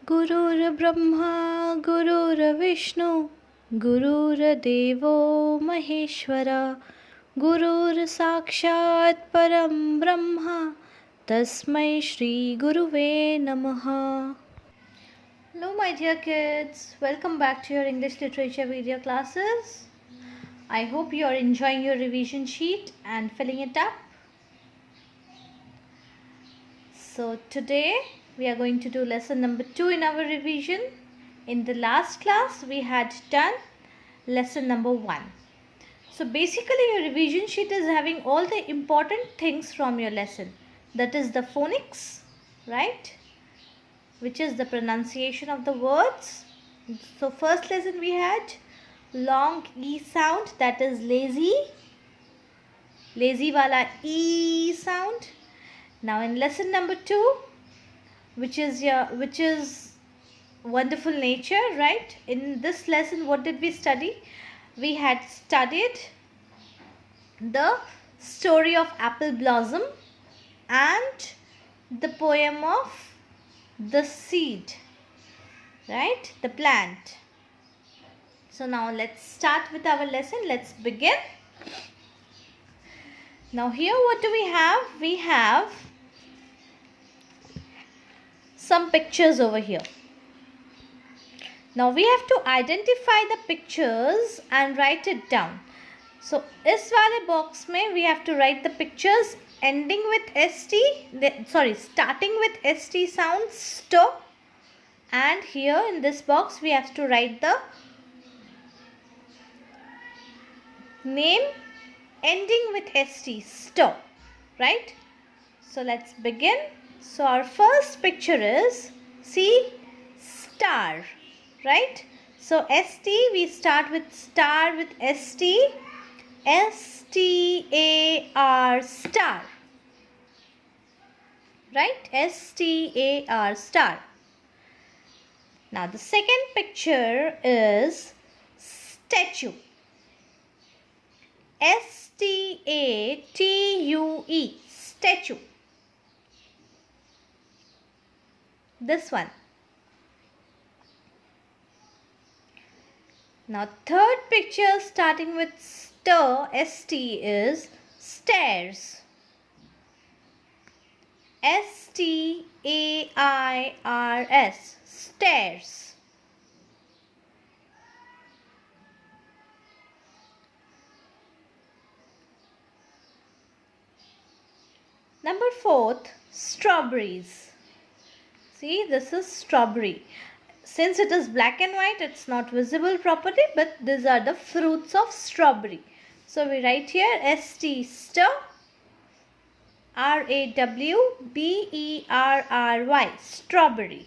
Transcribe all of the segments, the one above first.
गुरुर्ब्रह्मा गुरुर्विष्णु गुरुर्देवो महेश्वरा गुरुर्साक्षात् परं ब्रह्म तस्मै श्री गुरुवे नमः. Hello my dear kids, welcome back to your English literature video classes. I hope you are enjoying your revision sheet and filling it up. So today we are going to do lesson number 2 in our revision. In the last class we had done lesson number 1. So basically your revision sheet is having all the important things from your lesson. That is the phonics, right? Which is the pronunciation of the words. So first lesson we had long E sound, that is lazy. Lazy wala E sound. Now in lesson number 2, which is wonderful nature, right? In this lesson what did we study? We had studied the story of Apple Blossom and the poem of the seed, right? The plant. So now let's start with our lesson. Let's begin. Now here what do we have? We have some pictures over here. Now we have to identify the pictures and write it down. So इस वाले box में we have to write the pictures ending with starting with ST sound sto, and here in this box we have to write the name ending with ST sto, right? So let's begin. So our first picture is, see, star, right? So ST, we start with star with ST, STAR, star, right? STAR, star. Now the second picture is statue, STATUE, statue. This one. Now third picture starting with ST is stairs, STAIRS, stairs. Number 4th, strawberries. See, this is strawberry. Since it is black and white, it's not visible properly, but these are the fruits of strawberry. So we write here ST star, RAWBERRY, strawberry.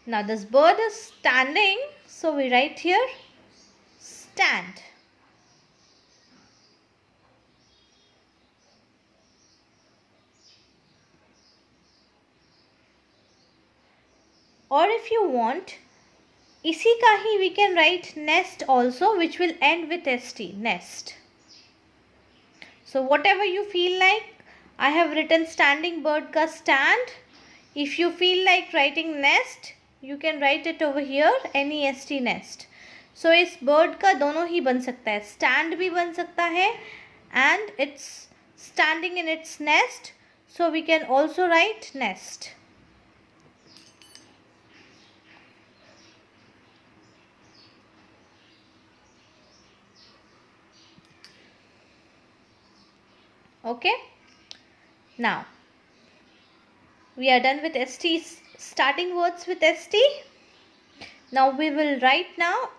Now this bird is standing, so we write here stand. Or if you want, इसी का ही we can write nest also, which will end with ST, nest. So whatever you feel like, I have written standing bird ka stand. If you feel like writing nest, you can write it over here, NEST, nest. So इस bird का दोनों ही बन सकता है, stand भी बन सकता है and it's standing in its nest. So we can also write nest. Okay, now we are done with ST, starting words with ST. Now we will write now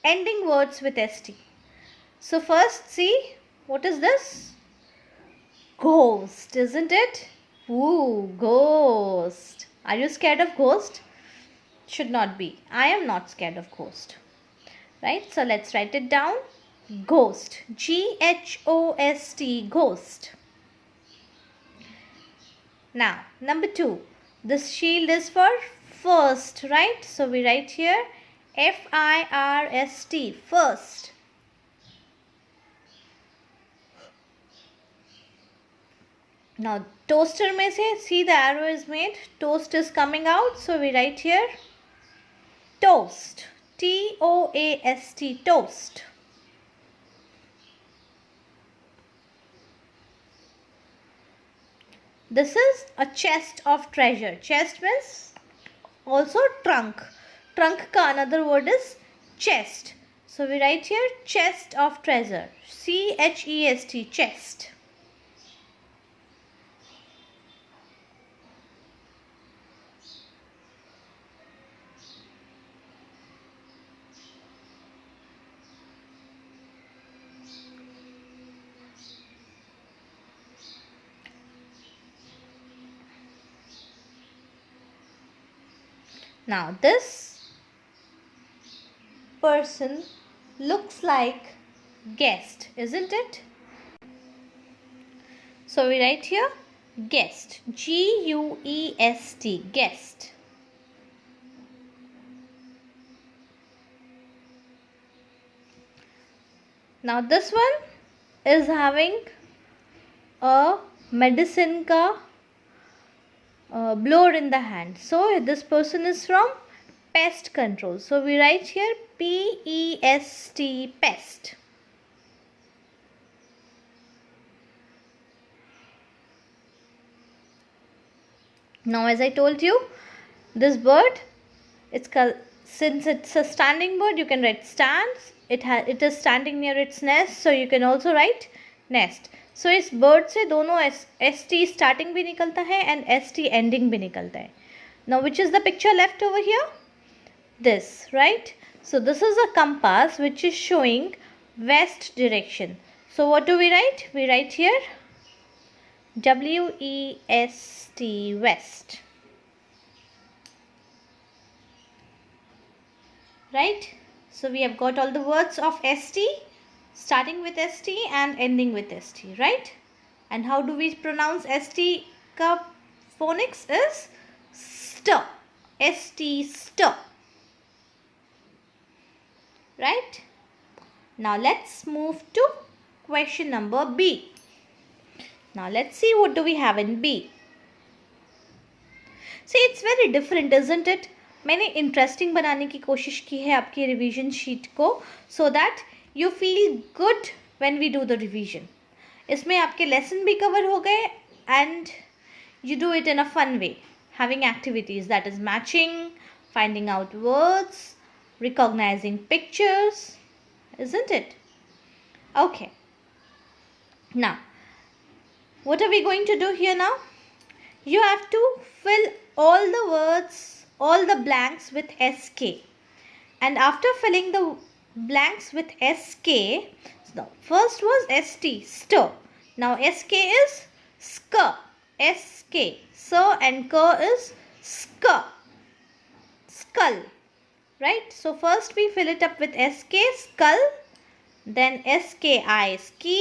ending words with ST. So first, see, what is this? Ghost, isn't it? Ooh, ghost. Are you scared of ghost? Should not be. I am not scared of ghost. Right? So let's write it down. Ghost, GHOST, ghost. Now number 2, this shield is for first, right? So we write here FIRST, first. Now toaster में से see the arrow is made, toast is coming out, so we write here toast, T-O-A-S-T, toast. This is a chest of treasure. Chest means also trunk. Trunk का another word is chest. So we write here chest of treasure, C-H-E-S-T, chest. Now this person looks like guest, isn't it? So we write here guest, G-U-E-S-T, guest. Now this one is having a medicine ka blower in the hand. So this person is from pest control. So we write here P-E-S-T, pest. Now as I told you, this bird, since it's a standing bird, you can write stands. It is standing near its nest, so you can also write nest. So इस bird से दोनों ST starting भी निकलता है and ST ending भी निकलता है. Now which is the picture left over here? This, right? So this is a compass which is showing west direction. So what do we write? We write here W-E-S-T, west. Right? So we have got all the words of ST, starting with ST and ending with ST, right? And how do we pronounce ST ka phonics is st, ST, st. Right? Now let's move to question number B. Now let's see what do we have in B. See, it's very different, isn't it? मैंने interesting बनाने की कोशिश की है आपकी revision sheet को, so that you feel good when we do the revision. इसमें आपके लेसन भी कवर हो गए and you do it in a fun way, having activities that is matching, finding out words, recognizing pictures, isn't it? Okay. Now, what are we going to do here now? You have to fill all the words, all the blanks with SK. And after filling the blanks with SK, the first was ST, sto. Now SK is sk, SK. So and k is sk, skull. Right? So first we fill it up with SK, skull, then SKI, ski,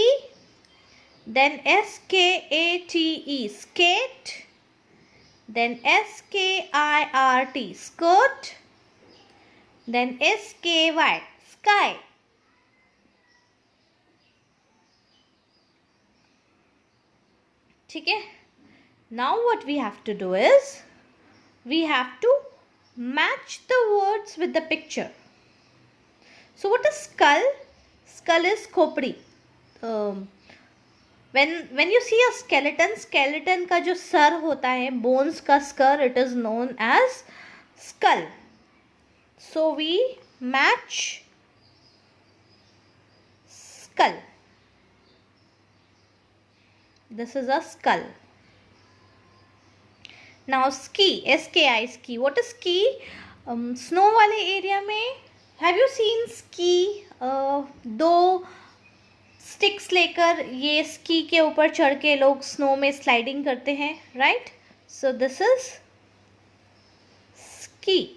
then SKATE, skate, then SKIRT, skirt, then SKY, sky. Okay? Now what we have to do is, we have to match the words with the picture. So what is skull? Skull is khopri. When you see a skeleton का जो sir होता है, bones का skull, it is known as skull. So we match skull. This is a skull. Now ski, SKI, ski. What is ski? Snow वाले area में have you seen ski? दो sticks लेकर ये स्की के ऊपर चढ़ के लोग स्नो में स्लाइडिंग करते हैं, right? So this is ski.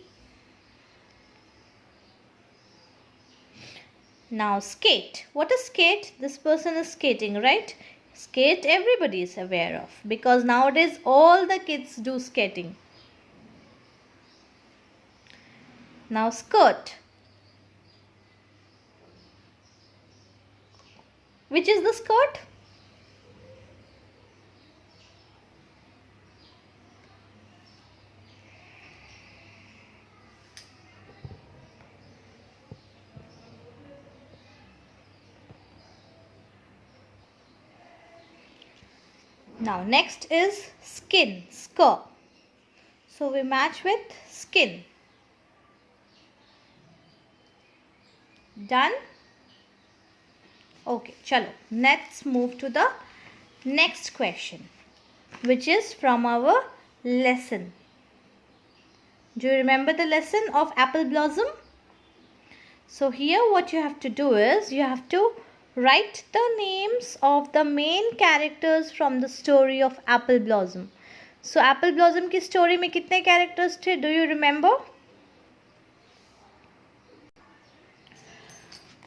Now skate. What is skate? This person is skating, right? Skate everybody is aware of, because nowadays all the kids do skating. Now skirt. Which is the skirt? Now next is skin, sk. So we match with skin. Done? Okay, chalo. Let's move to the next question, which is from our lesson. Do you remember the lesson of apple blossom? So here what you have to do is you have to write the names of the main characters from the story of apple blossom. So apple blossom की story में कितने characters थे? Do you remember?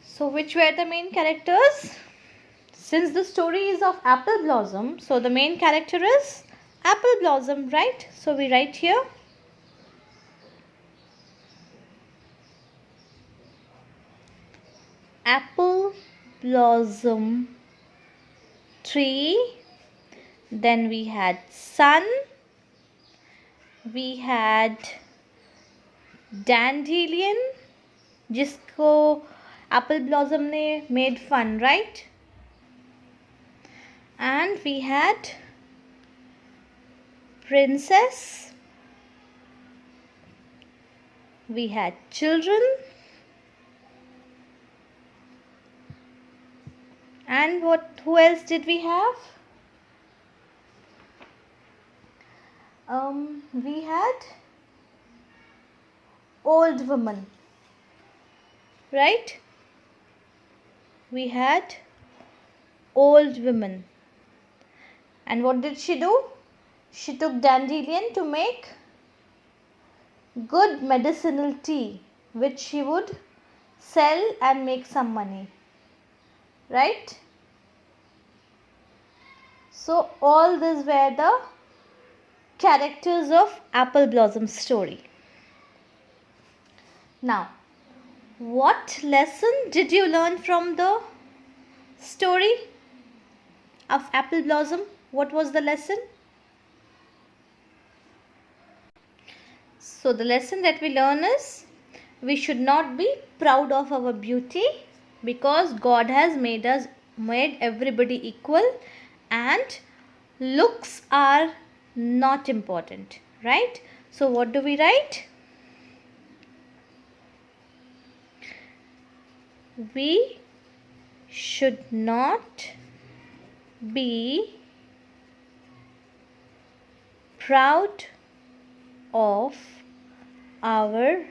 So which were the main characters? Since the story is of apple blossom, so the main character is apple blossom, right? So we write here apple blossom tree. Then we had sun, we had dandelion जिसको apple blossom ने made fun, right? And we had princess, we had children, and who else did we have? We had old woman, right? We had old woman. And what did she do? She took dandelion to make good medicinal tea, which she would sell and make some money, right? So all these were the characters of apple blossom story. Now, what lesson did you learn from the story of apple blossom? What was the lesson? So the lesson that we learn is we should not be proud of our beauty, because God has made everybody equal, and looks are not important, right? So what do we write? We should not be proud of our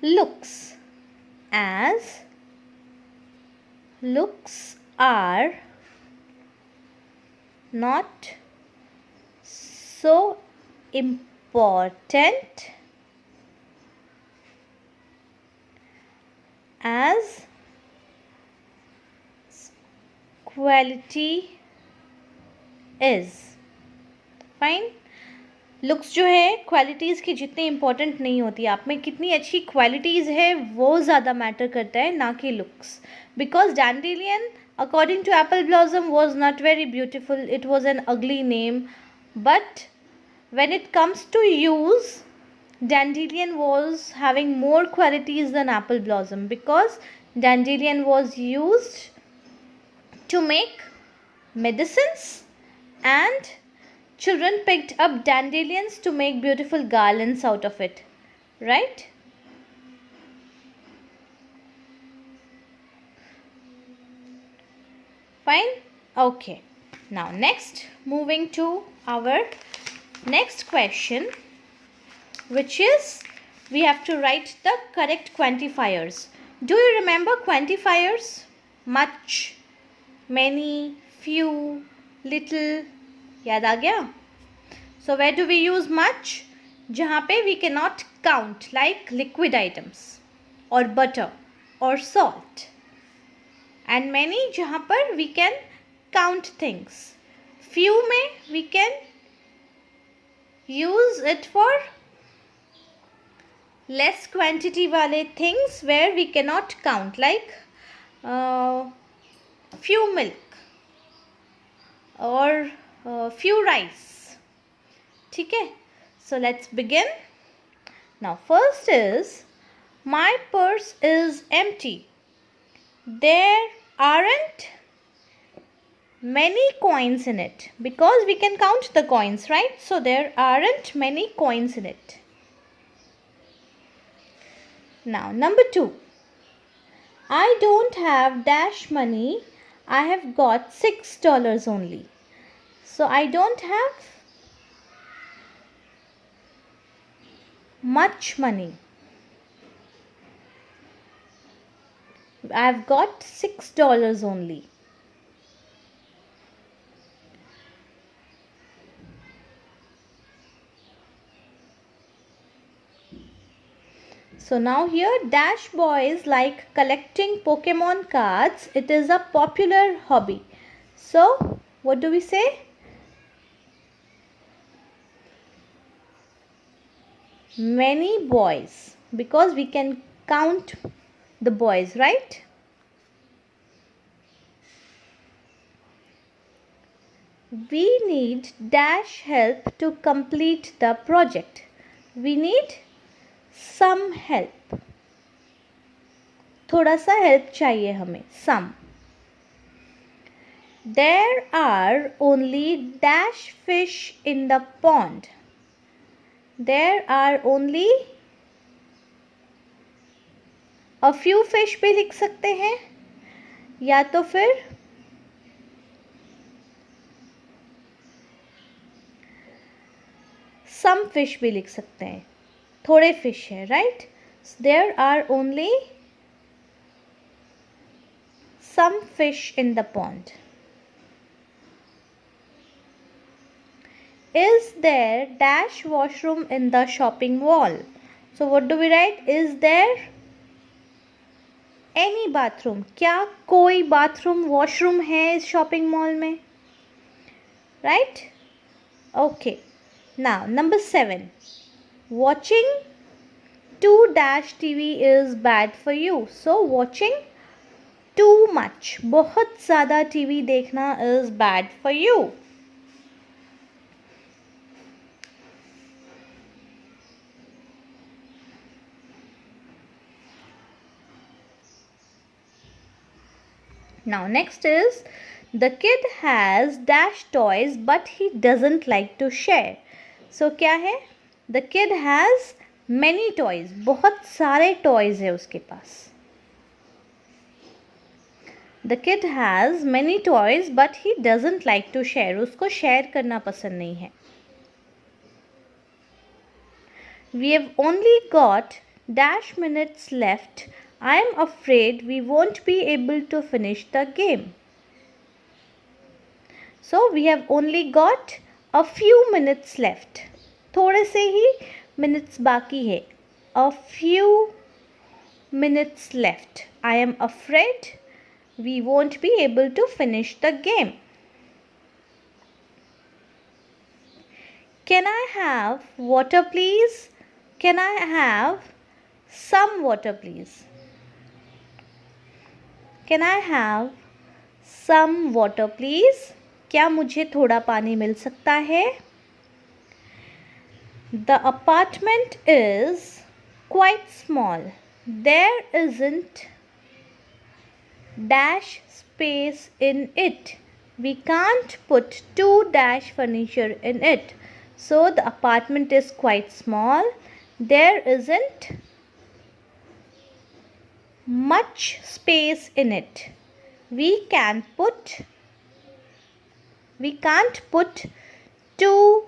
looks, as looks are not so important as quality is. Fine. Looks जो है qualities की जितनी important नहीं होती, आप में कितनी अच्छी क्वालिटीज़ है वो ज़्यादा मैटर करता है, ना कि looks. Because dandelion according to apple blossom was not very beautiful, it was an ugly name, but when it comes to use, dandelion was having more qualities than apple blossom, because dandelion was used to make medicines, and children picked up dandelions to make beautiful garlands out of it, right? Fine. Okay, now next, moving to our next question, which is we have to write the correct quantifiers. Do you remember quantifiers? Much, many, few, little. याद आ गया? So where do we use much? जहाँ पे we cannot count, like liquid items or butter or salt. And many जहाँ पर we can count things. Few में we can use it for less quantity वाले things where we cannot count, like few milk or few rice. ठीक है? So let's begin. Now first is my purse is empty. There aren't many coins in it because we can count the coins, right? So there aren't many coins in it. Now, number 2. I don't have dash money. I have got $6 only. So I don't have much money. I've got $6 only. So now here dash boys like collecting Pokemon cards. It is a popular hobby. So what do we say? Many boys, because we can count the boys, right? We need dash help to complete the project. We need some help. थोड़ा सा help चाहिए हमें. Some. There are only dash fish in the pond. There are only a few fish भी लिख सकते हैं, या तो फिर some fish भी लिख सकते हैं. थोड़े fish है, right? So there are only some fish in the pond. Is there dash washroom in the shopping mall? So what do we write? Is there any bathroom? क्या कोई bathroom washroom है इस shopping mall में? Right? Okay. Now number 7. Watching too dash TV is bad for you. So watching too much, बहुत ज़्यादा TV देखना is bad for you. Now next is the kid has dash toys but he doesn't like to share. So क्या है? The kid has many toys. बहुत सारे toys है उसके पास. The kid has many toys but he doesn't like to share. उसको share करना पसंद नहीं है. We have only got dash minutes left. I am afraid we won't be able to finish the game. So we have only got a few minutes left. थोड़े से ही minutes बाकी है. A few minutes left. I am afraid we won't be able to finish the game. Can I have water please? Can I have some water please? Can I have some water please? क्या मुझे थोड़ा पानी मिल सकता है? The apartment is quite small. There isn't dash space in it. We can't put two dash furniture in it. So the apartment is quite small. There isn't much space in it. We can't put too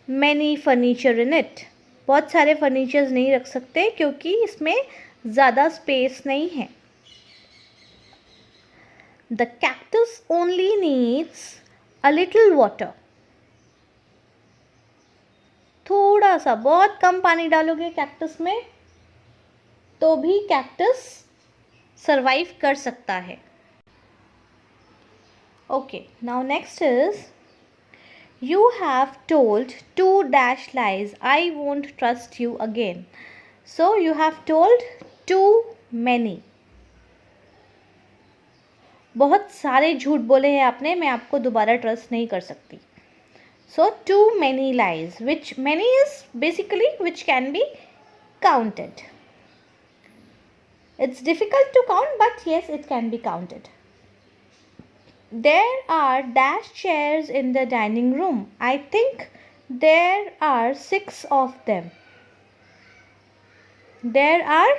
many furniture in it. बहुत सारे furnitures नहीं रख सकते क्योंकि इसमें ज़्यादा space नहीं है. The cactus only needs a little water. थोड़ा सा, बहुत कम पानी डालोगे कैक्टस में तो भी कैक्टस सरवाइव कर सकता है. Okay, now next is you have told to dash lies. I won't trust you again. So you have told too many. बहुत सारे झूठ बोले हैं आपने, मैं आपको दोबारा ट्रस्ट नहीं कर सकती. So too many lies, which many is basically which can be counted. It's difficult to count, but yes, it can be counted. There are dash chairs in the dining room. I think there are 6 of them. There are,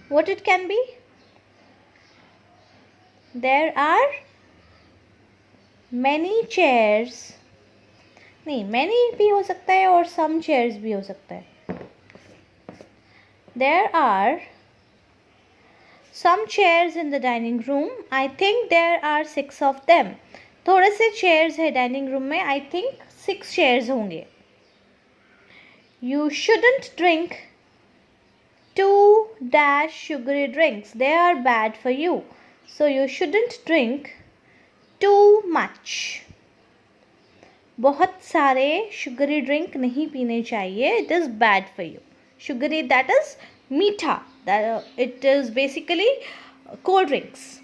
what it can be? There are many chairs. नहीं, many भी हो सकता है और some chairs भी हो सकता है. There are some chairs in the dining room. I think there are 6 of them. थोड़े से chairs है dining room में. I think 6 chairs होंगे. You shouldn't drink 2 dash sugary drinks. They are bad for you. So you shouldn't drink too much. बहुत सारे sugary drink नहीं पीने चाहिए. It is bad for you. Sugary, that is मीठा. It is basically cold drinks.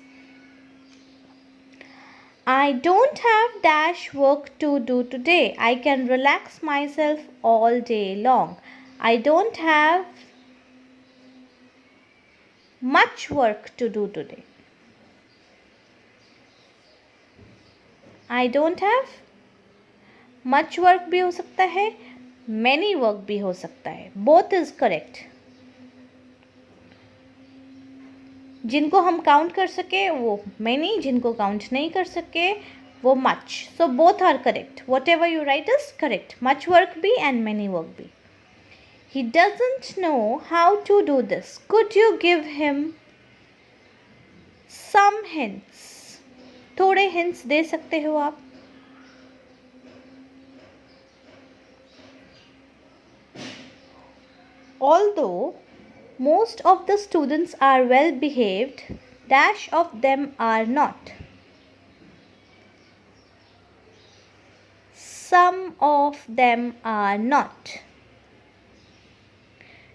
I don't have dash work to do today. I can relax myself all day long. I don't have much work to do today. I don't have much work भी हो सकता है, many work भी हो सकता है. Both is correct. जिनको हम काउंट कर सके वो many, जिनको काउंट नहीं कर सके वो much. So both are correct. Whatever you write is correct. Much work भी and many work भी. He doesn't know how to do this. Could you give him some hints? थोड़े hints दे सकते हो आप. Although most of the students are well behaved, dash of them are not. Some of them are not.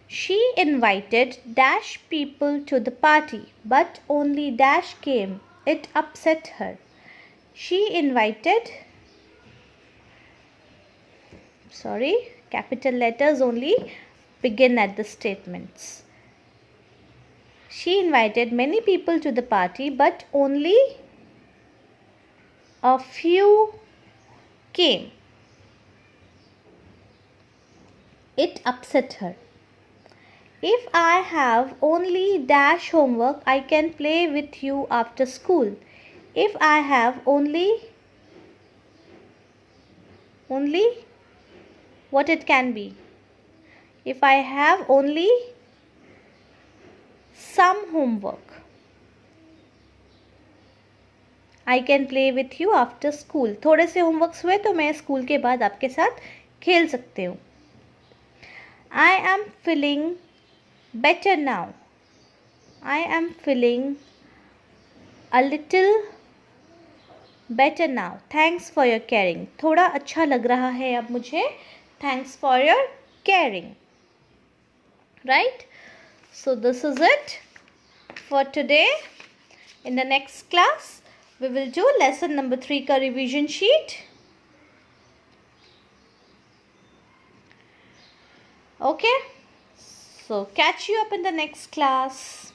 She invited dash people to the party, but only dash came. It upset her. She invited, capital letters only begin at the statements. She invited many people to the party, but only a few came. It upset her. If I have only dash homework, I can play with you after school. If I have only what it can be? If I have only some homework, I can play with you after school. थोड़े से homeworks हुए तो मैं school के बाद आपके साथ खेल सकती हूँ. I am feeling better now. I am feeling a little better now. Thanks for your caring. थोड़ा अच्छा लग रहा है अब मुझे. Thanks for your caring. Right? So this is it for today. In the next class, we will do lesson number 3 ka revision sheet. Okay? So catch you up in the next class.